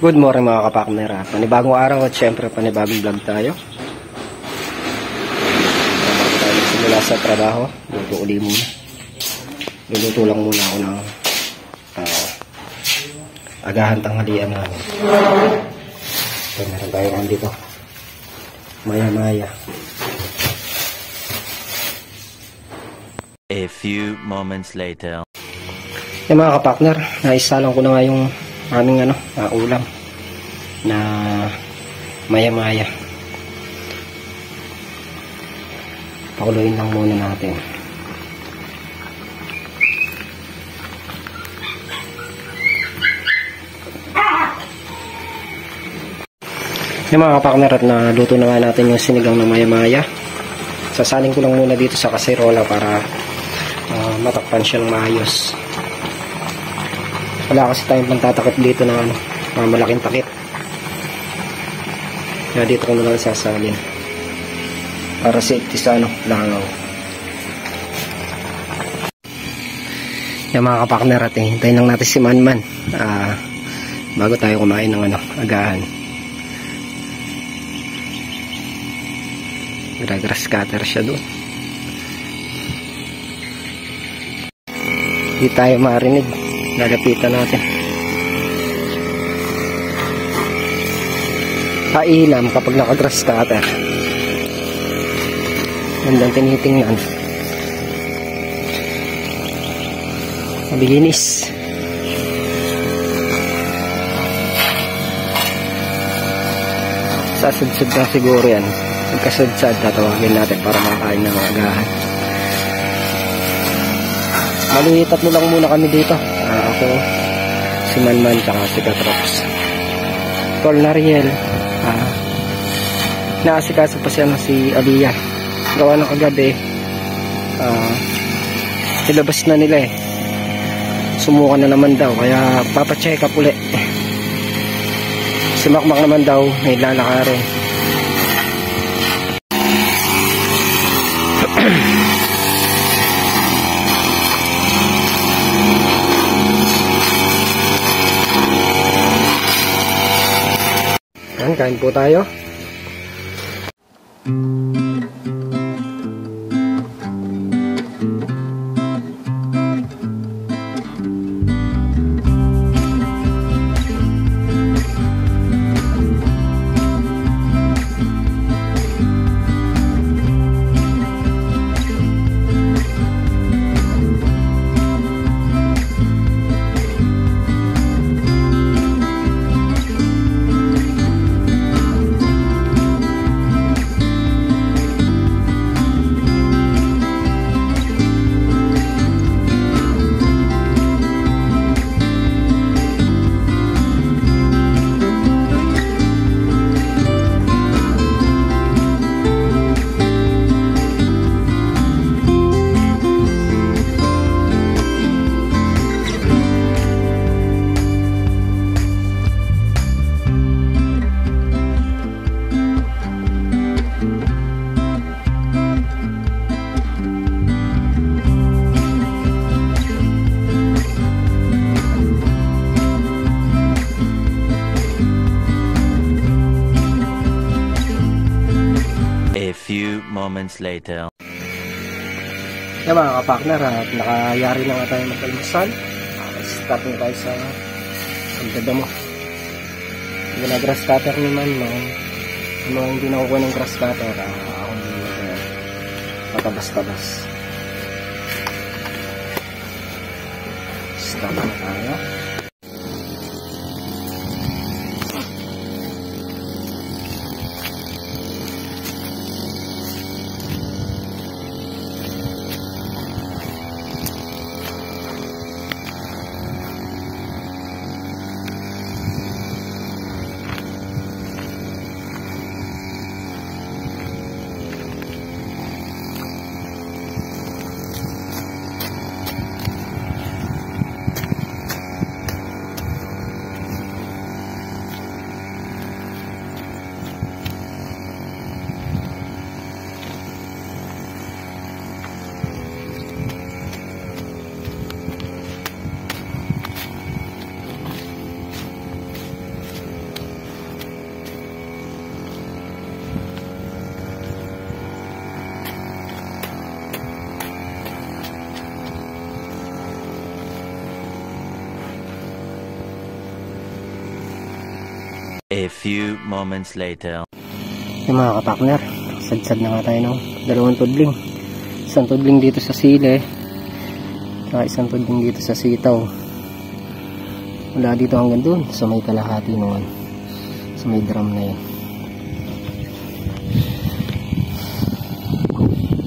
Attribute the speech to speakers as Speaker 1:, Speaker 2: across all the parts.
Speaker 1: Good morning mga kapakner. Panibagong araw at syempre panibagong vlog tayo. Bago tayo simula sa trabaho, luto uli muna. Luluto lang muna ako ng agahan tanghalian namin. So, meron tayo dito. Maya-maya.
Speaker 2: A few moments later.
Speaker 1: Yung mga kapakner, naisalang ko na nga yung aming ulam na maya-maya. Pakuluin lang muna natin. Yung mga kapakner, at naluto na nga natin yung sinigang na maya-maya. Sasaling ko lang muna dito sa kaserola para matakpan siya ng maayos. Wala kasi tayong pantatakip dito na malaking takip. Kaya dito ko na lang sasalin para safety sa langaw. Yung mga kapakner, at hintayin lang natin si Manman bago tayo kumain ng agahan. Grass cutter siya doon. Hindi tayo marinig. Lalapitan natin. Pailam kapag naka-grass cutter. Gandang tinitingnan. Mabilinis. Sasudsud na siguro yan. Pagkasudsad, tatawagin natin para makakain ng agahan. Bali, tatlo lang muna kami dito. Ako, si Manman, tsaka si Katrops. Tol na Riel. Naasikaso pa siya si Aliyah. Gawa ng kagabi. Nilabas na nila Sumuka na naman daw. Kaya papacheck up ulit. Si Makmak naman daw, may lalakarin. Kain po tayo.
Speaker 2: Moments later.
Speaker 1: Yung mga kapakner, at nakayari na nga tayo mag-almusal. Start na tayo sa sandada mo. Yung na grass cutter naman, yung mga hindi nakukuha ng grass cutter, ako matabas-tabas. Start na tayo.
Speaker 2: A few moments later.
Speaker 1: Yung mga kapakner, sadsad na nga tayo ng 2 tudling. Isang tudling dito sa sile, isang tudling dito sa sitaw. Wala dito hanggang dun sa may kalahati naman, sa may drum na yun.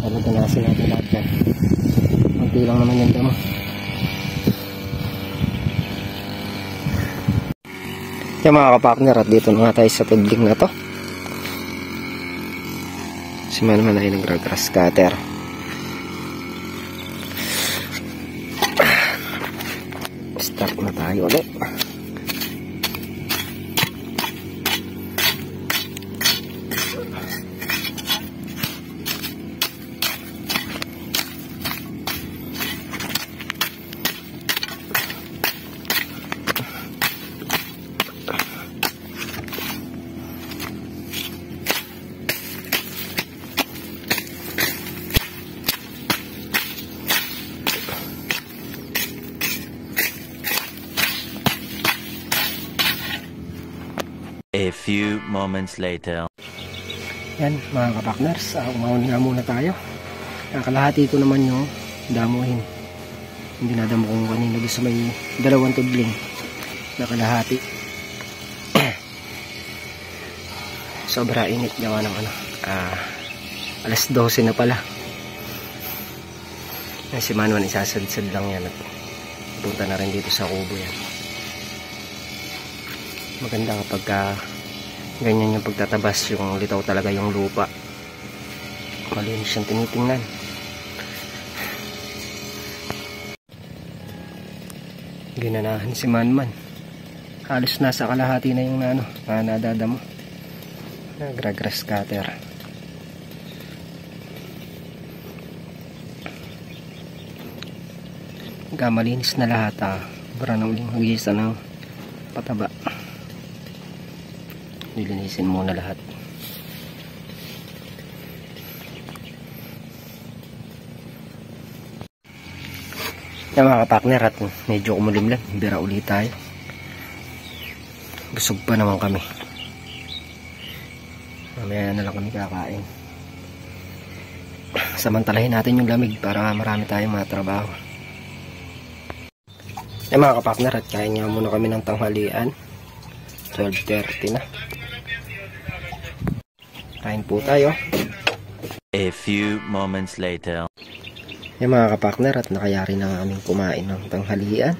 Speaker 1: Alaganasin natin lahat yan. Kunti lang naman yung damo. Yung mga kapakner, at dito na nga tayo sa tudling na to. Si Manman ay nagra-grass cutter. Start na tayo ulit.
Speaker 2: A few moments later.
Speaker 1: Yan mga kapakners, umahon nga muna tayo. Kalahati ko naman yung damuhin. Hindi nadamo kong kanina doon sa may 2 tudling na kalahati. Sobra init gawa ng alas 12 na pala. Si Manuan isasadsad lang yan at punta na rin dito sa kubo yan. Maganda kapag ganyan yung pagtatabas, yung litaw talaga yung lupa, malinis siyang tinitingnan. Ginanahan si Manman, halos nasa kalahati na yung nadadamo. Nagra-grass cutter. Malinis na lahat, para na uling hugisa ng pataba. Nilinisin muna lahat. Yan mga kapakner, at medyo kumulimlim, bira ulit tayo. Busog pa naman kami. Mamaya na lang kami kakain. Samantalahin natin yung lamig para marami tayong mga trabaho. Yan mga kapakner, at kain nga muna kami ng tanghalian. 12:30 na. Kain po tayo.
Speaker 2: A few moments later.
Speaker 1: Yung mga kapakner, at nakayari na aming kumain ng tanghalian.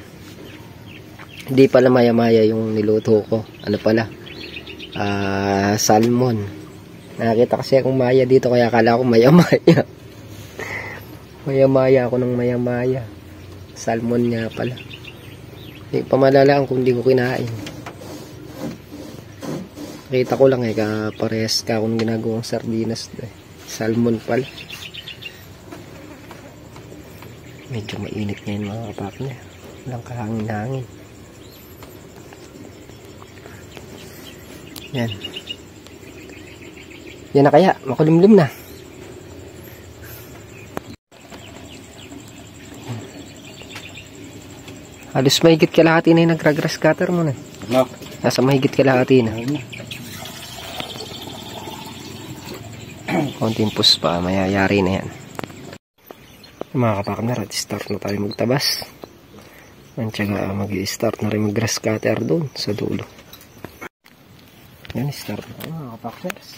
Speaker 1: Hindi pala maya-maya yung niluto ko. Ano pala? Salmon. Nakakita kasi akong maya dito, kaya akala ko maya-maya. Maya-maya ako ng maya-maya. Salmon nga pala. Hindi pa malalaan kung hindi ko kinain. Nakita ko lang parehas ka kung ginagawang sardinas. Salmon pala. Medyo mainit ngayon mga kapakner. Walang kahangin-hangin. Yan. Yan na kaya. Makulimlim na. Halos mahigit kalahati na yung nagra-grass cutter mo na.
Speaker 3: No.
Speaker 1: Nasa mahigit kalahati na. Konting push pa. Mayayari na yan. Mga kapakner, at start na tayo magtabas. Tsaka mag-i-start na rin mag-grass cutter doon sa dulo. Yan, start na tayo mga kapakners.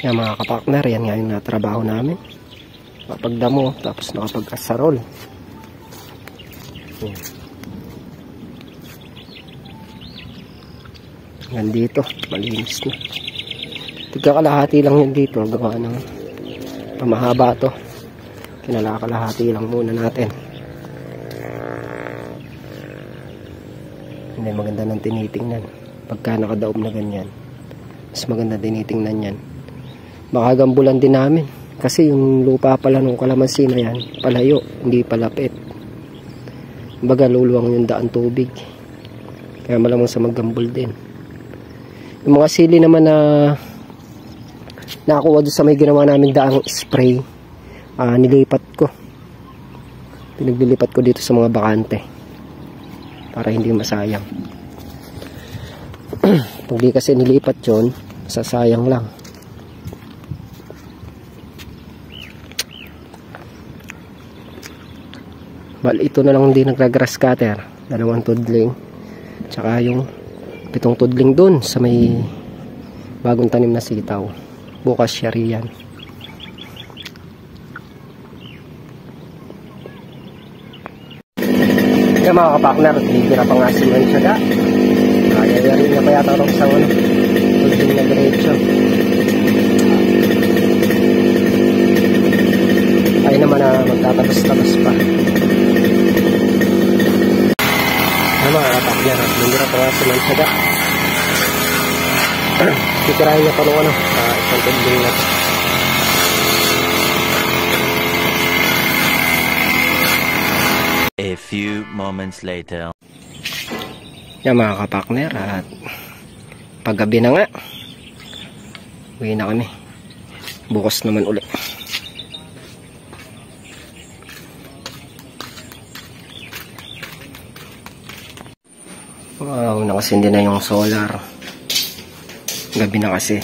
Speaker 1: Yan mga kapartner, yan nga yung natrabaho namin. Nakapagdamo, tapos nakapag-asarol. Yan dito, malinis na. Tigkakalahati lang yun dito, gawa ng pamahaba to. Kinalakalahati lang muna natin. Hindi maganda ng tinitingnan. Pagka nakadaob na ganyan, mas maganda tinitingnan yan. Makagambulan din namin kasi yung lupa pala ng kalamansi na yan palayo, hindi palapit, baga luluwang yung daan tubig, kaya malamang sa maggambol din. Yung mga sili naman na nakakuha doon sa may ginawa namin daang spray, nilipat ko, pinaglilipat ko dito sa mga bakante para hindi masayang. Pag di kasi nilipat yun, sasayang lang. Bal, ito na lang hindi nagra-grass cutter, 2 tudling, tsaka yung 7 tudling dun sa may bagong tanim na sitaw. Bukas siya riyan. Kaya mga kapartner, hindi na pa nga si Manchaga. Yayari na pa yata rin sa tudling na diretso. Ay naman na magtatabas-tabas pa. Mga kapartner, hindi na pa nga si Manchaga. Titirahin niya pa nung isang tudling na.
Speaker 2: A few moments later.
Speaker 1: Yan mga kapartner, at paggabi na nga, uwi na kami. Bukas naman ulit. Wow, nakasindi na yung solar. Gabi na kasi.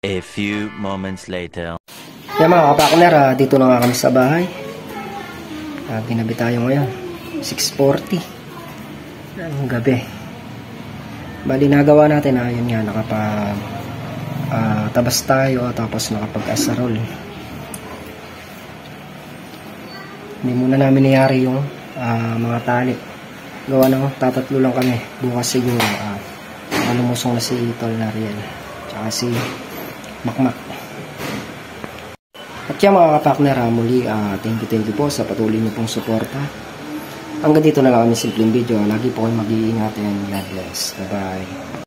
Speaker 2: A few moments later.
Speaker 1: Yan mga kapartner, dito na nga kami sa bahay. Ginabi tayo ngayon 6:40 ng gabi. Bali nagawa natin, yun nga, nakapag tabas tayo, tapos nakapag-asarol. Hindi muna namin niyari yung mga tali. Gawa ng tatatlo lang kami. Bukas siguro lumusong na si Tol na Riel, tsaka si Makmak. At yan mga kapartner, muli thank you po sa patuloy niyo pong suporta. Hanggang dito na lang kami simpleng video. Lagi po kayo mag-iingat and God bless. Bye bye.